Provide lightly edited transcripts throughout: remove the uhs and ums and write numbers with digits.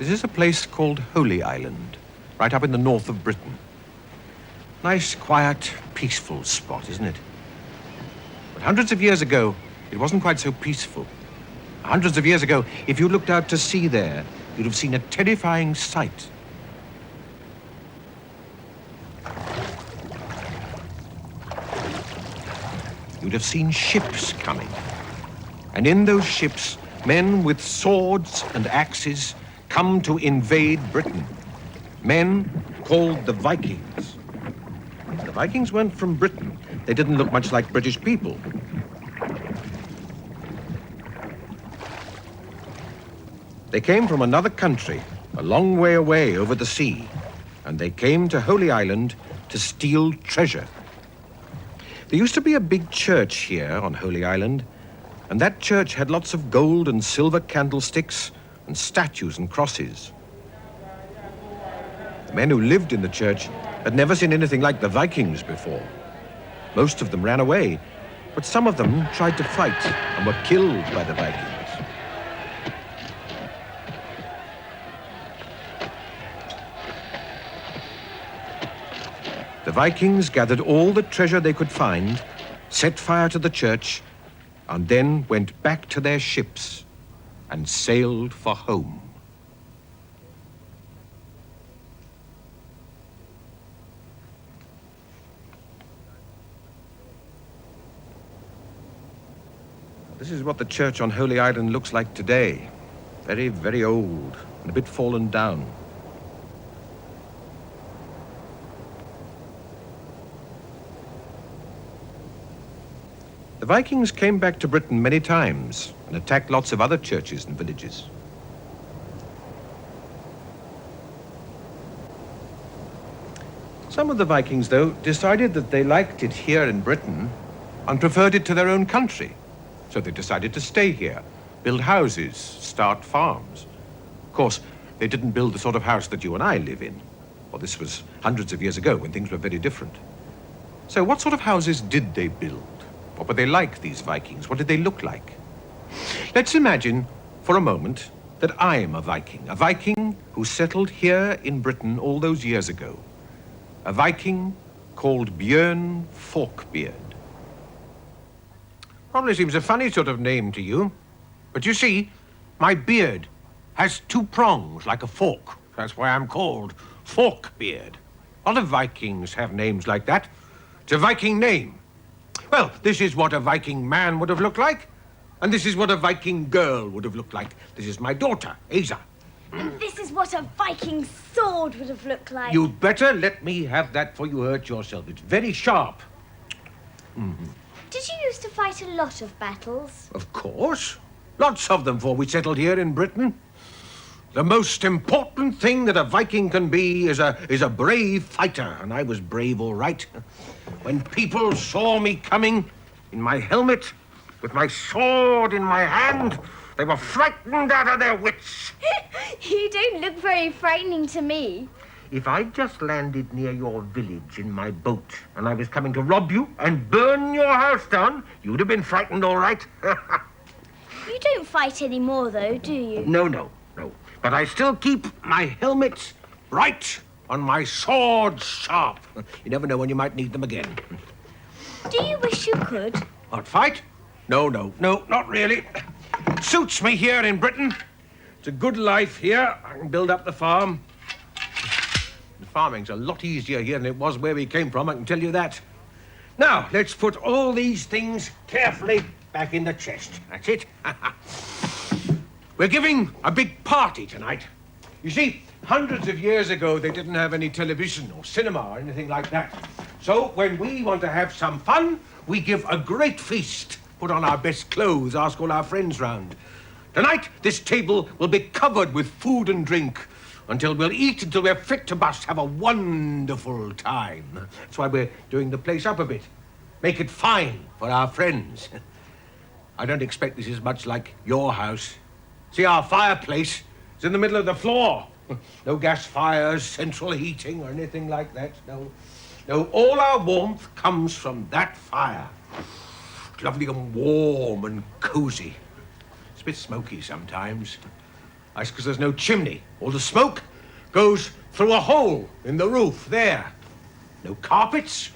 This is a place called Holy Island, right up in the north of Britain. Nice, quiet, peaceful spot, isn't it? But hundreds of years ago, it wasn't quite so peaceful. Hundreds of years ago, if you looked out to sea there, you'd have seen a terrifying sight. You'd have seen ships coming. And in those ships, men with swords and axes come to invade Britain. Men called the Vikings. The Vikings weren't from Britain. They didn't look much like British people. They came from another country, a long way away over the sea, and they came to Holy Island to steal treasure. There used to be a big church here on Holy Island, and that church had lots of gold and silver candlesticks and statues and crosses. The men who lived in the church had never seen anything like the Vikings before. Most of them ran away, but some of them tried to fight and were killed by the Vikings. The Vikings gathered all the treasure they could find, set fire to the church, and then went back to their ships and sailed for home. This is what the church on Holy Island looks like today. Very, very old and a bit fallen down. The Vikings came back to Britain many times and attacked lots of other churches and villages. Some of the Vikings, though, decided that they liked it here in Britain and preferred it to their own country. So they decided to stay here, build houses, start farms. Of course, they didn't build the sort of house that you and I live in. Well, this was hundreds of years ago when things were very different. So what sort of houses did they build? What were they like, these Vikings? What did they look like? Let's imagine for a moment that I'm a Viking who settled here in Britain all those years ago. A Viking called Björn Forkbeard. Probably seems a funny sort of name to you, but you see, my beard has two prongs like a fork. That's why I'm called Forkbeard. A lot of Vikings have names like that. It's a Viking name. Well, this is what a Viking man would have looked like, and this is what a Viking girl would have looked like. This is my daughter, Asa. And this is what a Viking sword would have looked like. You'd better let me have that before you hurt yourself. It's very sharp. Mm-hmm. Did you used to fight a lot of battles? Of course. Lots of them before we settled here in Britain. The most important thing that a Viking can be is a brave fighter, and I was brave all right. When people saw me coming in my helmet, with my sword in my hand, they were frightened out of their wits. You don't look very frightening to me. If I'd just landed near your village in my boat and I was coming to rob you and burn your house down, you'd have been frightened all right. You don't fight anymore, though, do you? No. But I still keep my helmet bright and my sword sharp. You never know when you might need them again. Do you wish you could? What, fight? No, not really. Suits me here in Britain. It's a good life here. I can build up the farm. The farming's a lot easier here than it was where we came from, I can tell you that. Now, let's put all these things carefully back in the chest. That's it. We're giving a big party tonight. You see, hundreds of years ago, they didn't have any television or cinema or anything like that. So when we want to have some fun, we give a great feast, put on our best clothes, ask all our friends round. Tonight, this table will be covered with food and drink until we'll eat until we're fit to bust, have a wonderful time. That's why we're doing the place up a bit. Make it fine for our friends. I don't expect this is much like your house. See, our fireplace is in the middle of the floor. No gas fires, central heating, or anything like that. No, all our warmth comes from that fire. It's lovely and warm and cozy. It's a bit smoky sometimes. That's because there's no chimney. All the smoke goes through a hole in the roof there. No carpets,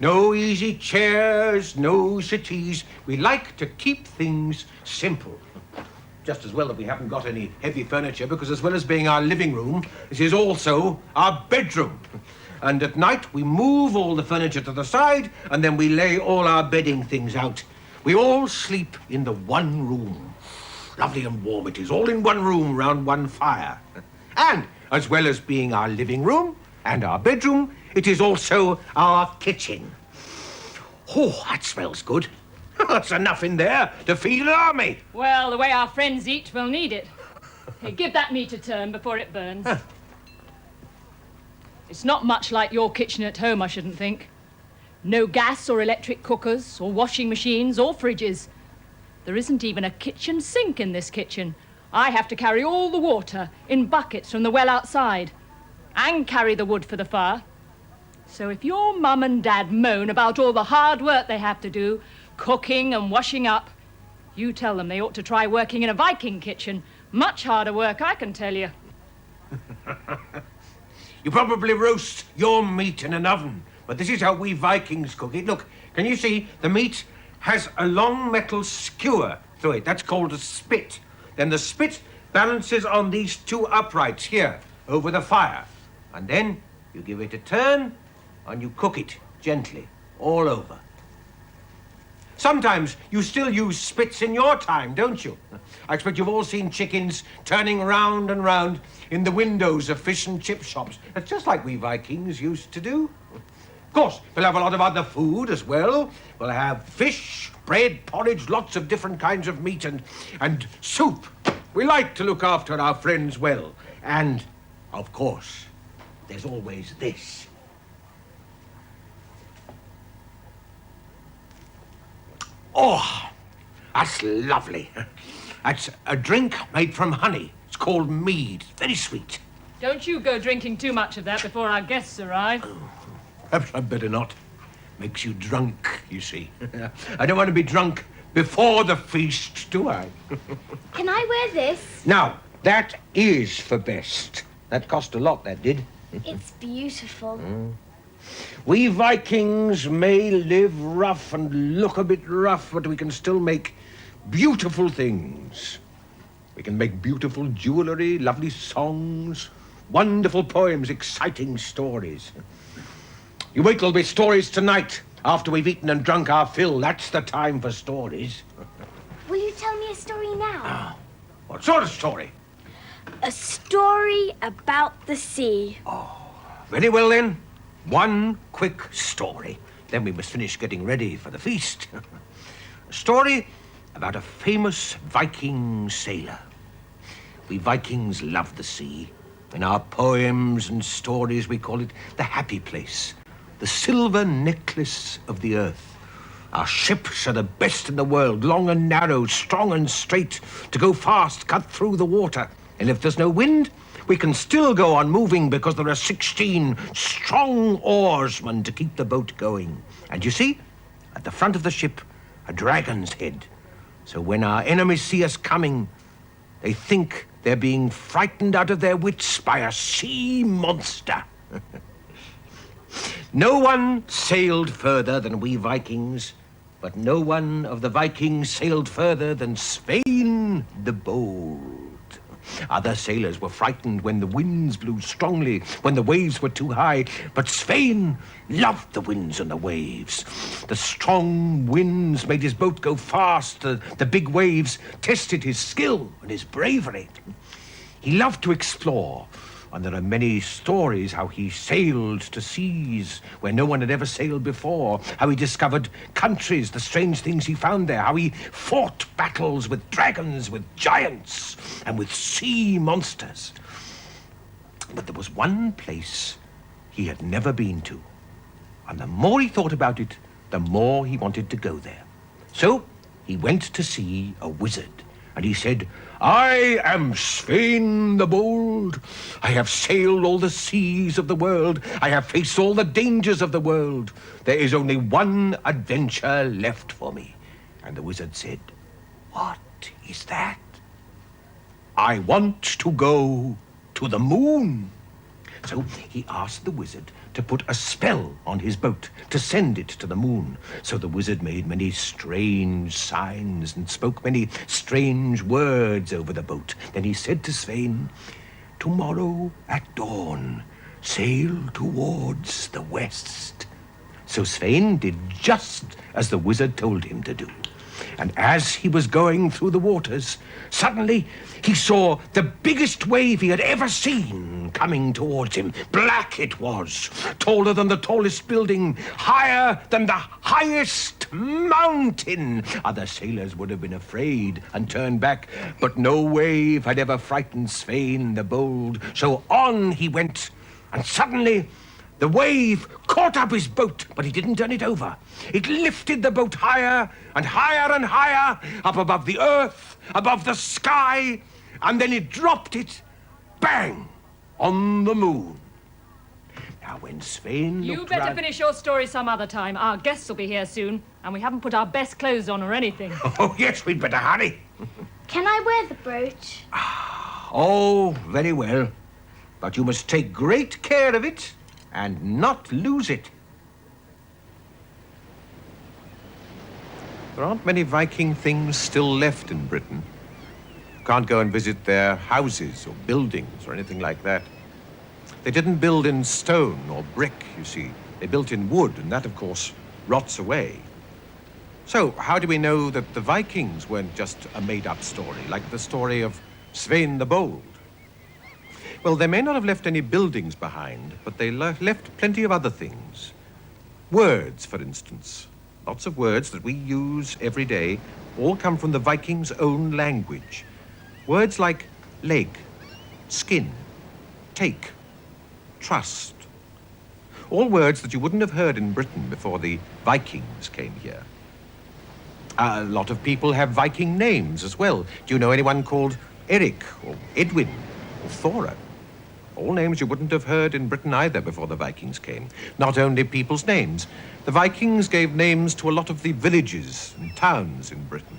no easy chairs, no settees. We like to keep things simple. Just as well that we haven't got any heavy furniture, because as well as being our living room, it is also our bedroom. And at night, we move all the furniture to the side, and then we lay all our bedding things out. We all sleep in the one room. Lovely and warm it is, all in one room round one fire. And as well as being our living room and our bedroom, it is also our kitchen. Oh, that smells good. That's enough in there to feed an army. Well, the way our friends eat, we'll need it. Hey, give that meat a turn before it burns. It's not much like your kitchen at home, I shouldn't think. No gas or electric cookers or washing machines or fridges. There isn't even a kitchen sink in this kitchen. I have to carry all the water in buckets from the well outside and carry the wood for the fire. So if your mum and dad moan about all the hard work they have to do, cooking and washing up, you tell them they ought to try working in a Viking kitchen. Much harder work, I can tell you. You probably roast your meat in an oven, but this is how we Vikings cook it. Look, can you see the meat has a long metal skewer through it? That's called a spit. Then the spit balances on these two uprights here over the fire. And then you give it a turn and you cook it gently all over. Sometimes you still use spits in your time, don't you? I expect you've all seen chickens turning round and round in the windows of fish and chip shops. That's just like we Vikings used to do. Of course, we'll have a lot of other food as well. We'll have fish, bread, porridge, lots of different kinds of meat and soup. We like to look after our friends well. And, of course, there's always this. Oh, that's lovely. That's a drink made from honey. It's called mead. Very sweet. Don't you go drinking too much of that before our guests arrive. Perhaps I'd better not. Makes you drunk, you see. I don't want to be drunk before the feast, do I? Can I wear this? Now, that is for best. That cost a lot, that did. It's beautiful. We Vikings may live rough and look a bit rough, but we can still make beautiful things. We can make beautiful jewelry, lovely songs, wonderful poems, exciting stories. You wait till there'll be stories tonight, after we've eaten and drunk our fill. That's the time for stories. Will you tell me a story now? What sort of story? A story about the sea. Very well, then. One quick story. Then we must finish getting ready for the feast. A story about a famous Viking sailor. We Vikings love the sea. In our poems and stories, we call it the happy place, the silver necklace of the earth. Our ships are the best in the world, long and narrow, strong and straight, to go fast, cut through the water. And if there's no wind, we can still go on moving because there are 16 strong oarsmen to keep the boat going. And you see, at the front of the ship, a dragon's head. So when our enemies see us coming, they think they're being frightened out of their wits by a sea monster. No one sailed further than we Vikings, but no one of the Vikings sailed further than Svein the Bold. Other sailors were frightened when the winds blew strongly, when the waves were too high, but Svein loved the winds and the waves. The strong winds made his boat go fast. The big waves tested his skill and his bravery. He loved to explore, and there are many stories how he sailed to seas where no one had ever sailed before, how he discovered countries, the strange things he found there, how he fought battles with dragons, with giants, and with sea monsters. But there was one place he had never been to, and the more he thought about it, the more he wanted to go there. So he went to see a wizard, and he said, "I am Svein the Bold. I have sailed all the seas of the world. I have faced all the dangers of the world. There is only one adventure left for me." And the wizard said, "What is that?" I want to go to the moon. So he asked the wizard to put a spell on his boat to send it to the moon. So the wizard made many strange signs and spoke many strange words over the boat. Then he said to Svein, "Tomorrow at dawn, sail towards the west." So Svein did just as the wizard told him to do. And as he was going through the waters, suddenly he saw the biggest wave he had ever seen coming towards him. Black it was, taller than the tallest building, higher than the highest mountain. Other sailors would have been afraid and turned back, but no wave had ever frightened Svein the Bold. So on he went, and suddenly the wave caught up his boat, but he didn't turn it over. It lifted the boat higher and higher and higher, up above the earth, above the sky, and then it dropped it, bang, on the moon. Now, when Svein You looked better round... finish your story some other time. Our guests will be here soon, and we haven't put our best clothes on or anything. Oh, yes, we'd better hurry. Can I wear the brooch? Oh, very well. But you must take great care of it and not lose it. There aren't many Viking things still left in Britain. You can't go and visit their houses or buildings or anything like that. They didn't build in stone or brick, you see. They built in wood, and that, of course, rots away. So, how do we know that the Vikings weren't just a made-up story, like the story of Svein the Bold? Well, they may not have left any buildings behind, but they left plenty of other things. Words, for instance. Lots of words that we use every day all come from the Vikings' own language. Words like leg, skin, take, trust. All words that you wouldn't have heard in Britain before the Vikings came here. A lot of people have Viking names as well. Do you know anyone called Eric or Edwin or Thora? All names you wouldn't have heard in Britain either before the Vikings came. Not only people's names. The Vikings gave names to a lot of the villages and towns in Britain.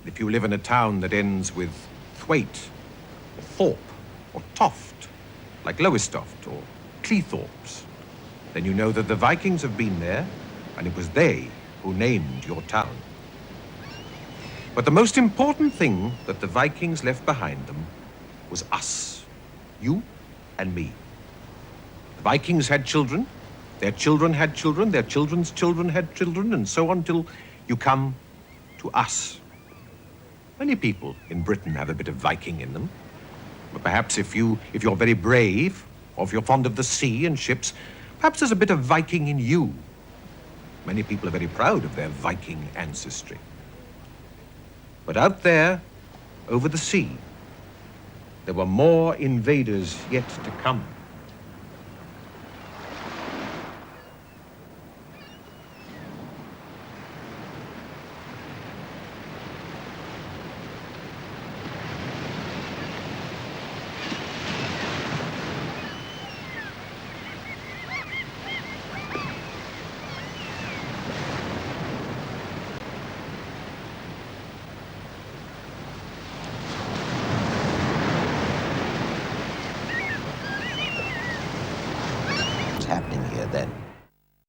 If you live in a town that ends with Thwaite, or Thorpe, or Toft, like Lowestoft or Cleethorpes, then you know that the Vikings have been there, and it was they who named your town. But the most important thing that the Vikings left behind them was us. You and me. The Vikings had children, their children had children, their children's children had children, and so on till you come to us. Many people in Britain have a bit of Viking in them. But perhaps if you're very brave, or if you're fond of the sea and ships, perhaps there's a bit of Viking in you. Many people are very proud of their Viking ancestry. But out there, over the sea, there were more invaders yet to come.